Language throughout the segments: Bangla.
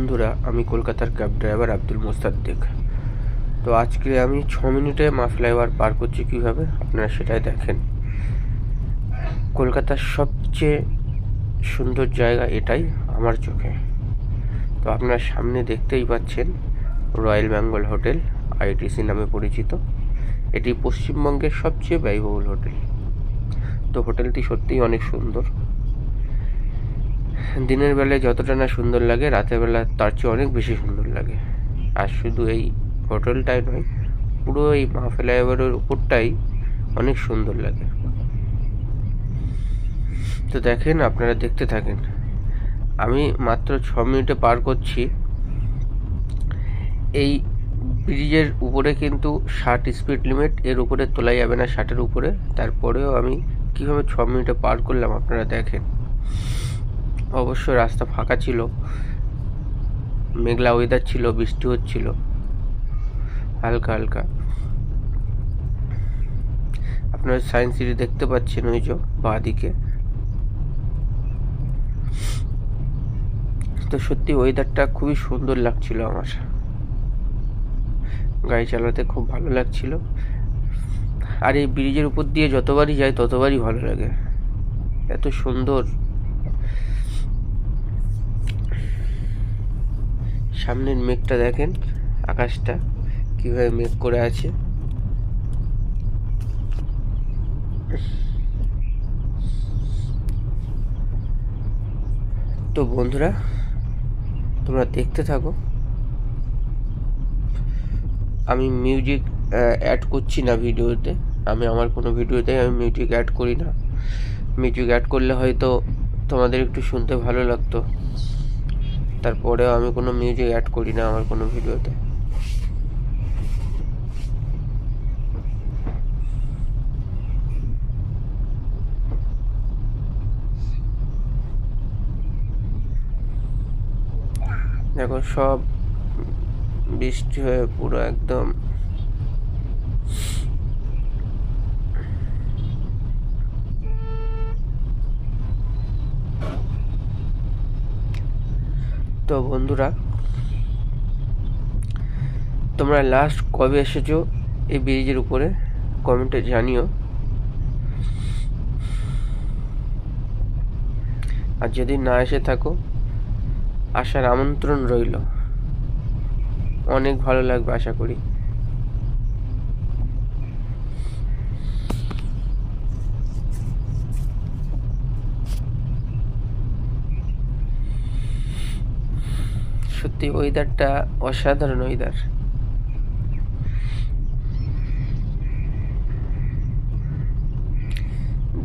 বন্ধুরা, আমি কলকাতার ক্যাব ড্রাইভার আব্দুল মোস্তাদ্দেক। তো আজকে আমি 6 মিনিটে মা ফ্লাইওভার পার করছি কীভাবে, আপনারা সেটাই দেখেন। কলকাতার সবচেয়ে সুন্দর জায়গা এটাই আমার চোখে। তো আপনার সামনে দেখতেই পাচ্ছেন রয়্যাল বেঙ্গল হোটেল, আইটিসি নামে পরিচিত। এটি পশ্চিমবঙ্গের সবচেয়ে ব্যয়বহুল হোটেল। তো হোটেলটি সত্যিই অনেক সুন্দর। দিনের বেলায় যতটা না সুন্দর লাগে, রাতের বেলা তার চেয়ে অনেক বেশি সুন্দর লাগে। আর শুধু এই হোটেলটাই নয়, পুরো এই মা ফ্লাইওভারের উপরটাই অনেক সুন্দর লাগে। তো দেখেন, আপনারা দেখতে থাকেন। আমি মাত্র 6 মিনিটে পার করছি। এই ব্রিজের উপরে কিন্তু 60 স্পিড লিমিট, এর উপরে তোলা যাবে না 60-এর উপরে। তারপরেও আমি কীভাবে 6 মিনিটে পার করলাম আপনারা দেখেন। অবশ্য রাস্তা ফাঁকা ছিল, মেঘলা ওয়েদার ছিল, বৃষ্টি হচ্ছিল হালকা হালকা। আপনারা সায়েন্স সিটি দেখতে পাচ্ছেন ওই যে বাঁ দিকে। তো সত্যি ওয়েদারটা খুবই সুন্দর লাগছিল আমার, গাড়ি চালাতে খুব ভালো লাগছিল। আর এই ব্রিজের উপর দিয়ে যতবারই যাই ততবারই ভালো লাগে, এত সুন্দর। সামনের মেঘটা দেখেন, আকাশটা কিভাবে মেঘ করে আছে। তো বন্ধুরা, তোমরা দেখতে থাকো। আমি মিউজিক অ্যাড করছি না ভিডিওতে। আমি আমার কোনো ভিডিওতে আমি মিউজিক অ্যাড করি না। মিউজিক অ্যাড করলে হয়তো তোমাদের একটু শুনতে ভালো লাগতো, তারপরেও আমি কোনো মিউজিক অ্যাড করি না আমার কোনো ভিডিওতে। দেখো, সব বৃষ্টি হয়ে পুরো একদম তো বন্ধুরা, তোমরা লাস্ট কবে এসেছো এই ব্রিজের উপরে কমেন্টে জানিও। আর যদি না এসে থাকো, আসার আমন্ত্রণ রইল, অনেক ভালো লাগবে আশা করি। সত্যি ওয়েদারটা অসাধারণ ওয়েদার।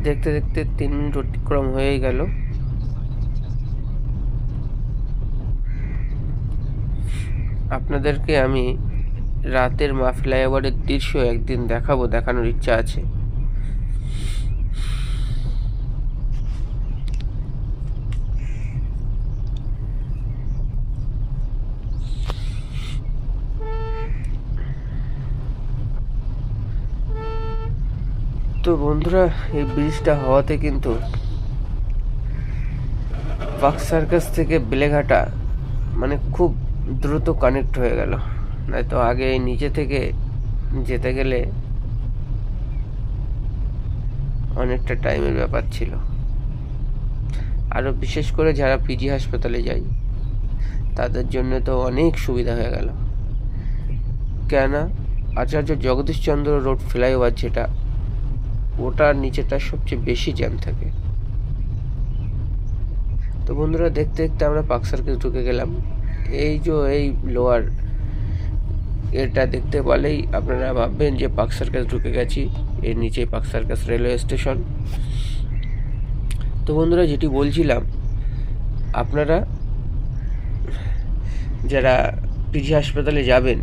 দেখতে দেখতে 3 মিনিট অতিক্রম হয়ে গেল। আপনাদেরকে আমি রাতের মা ফ্লাইওভারের দৃশ্য একদিন দেখানোর ইচ্ছা আছে। তো বন্ধুরা, এই ব্রিজটা হওয়াতে কিন্তু পার্ক সার্কাস থেকে বেলেঘাটা মানে খুব দ্রুত কানেক্ট হয়ে গেল। নয়তো আগে নিচে থেকে যেতে গেলে অনেকটা টাইমের ব্যাপার ছিল। আরও বিশেষ করে যারা পিজি হাসপাতালে যায় তাদের জন্য তো অনেক সুবিধা হয়ে গেল। কেন, আচার্য জগদীশচন্দ্র রোড ফ্লাইওভার যেটা, ওটার নিচেটা সবচেয়ে বেশি জ্যাম থাকে। তো বন্ধুরা, দেখতে দেখতে আমরা পার্ক সার্কাস ঢুকে গেলাম। এই যে এই লোয়ার এটা দেখতে পারলেই আপনারা ভাববেন যে পার্ক সার্কাস ঢুকে গেছি। এর নিচে পার্ক সার্কাস রেলওয়ে স্টেশন। তো বন্ধুরা, যেটি বলছিলাম, আপনারা যারা পিজি হাসপাতালে যাবেন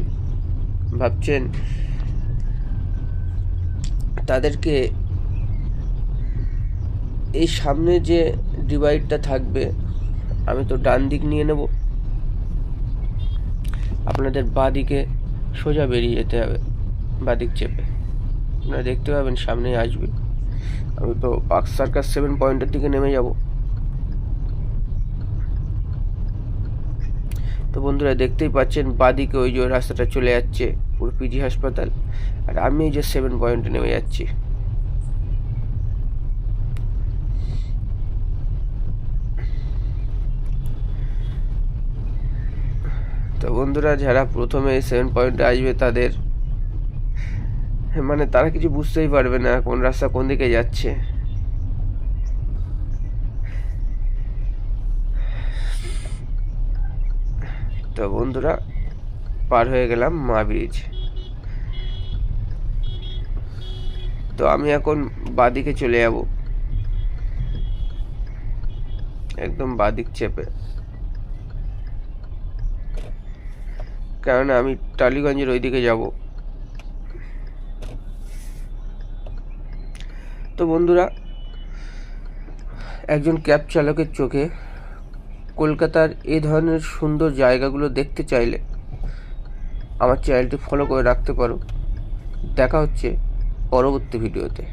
ভাবছেন, তাদেরকে এই সামনে যে ডিভাইডটা থাকবে, আমি তো ডান দিক নিয়ে নেব, আপনাদের বাঁ দিকে সোজা বেরিয়ে যেতে হবে, বাঁ দিক চেপে। আপনারা দেখতে পাবেন সামনেই আসবে। আমি তো পার্ক সার্কাস 7 পয়েন্টের দিকে নেমে যাব। তো বন্ধুরা দেখতেই পাচ্ছেন বাদিকে ওই যে রাস্তাটা চলে যাচ্ছে পুরো পিজি হাসপাতাল, আর আমি এই যে 7 পয়েন্টে নেমে যাচ্ছি। তো বন্ধুরা যারা প্রথমে 7 পয়েন্টে আসবে তাদের মানে তারা কিছু বুঝতেই পারবে না কোন রাস্তা কোন দিকে যাচ্ছে। তো বন্ধুরা পার হয়ে গেলাম মা ব্রিজ। তো আমি এখন বাদিকে চলে যাব, একদম বাদিক চেপে, কারণ আমি টালিগঞ্জের ওইদিকে যাব। তো বন্ধুরা একজন ক্যাব চালকের চোখে কলকাতার এই ধরনের সুন্দর জায়গাগুলো দেখতে চাইলে আমার চ্যানেলটি ফলো করে রাখতে পারো। দেখা হচ্ছে পরবর্তী ভিডিওতে।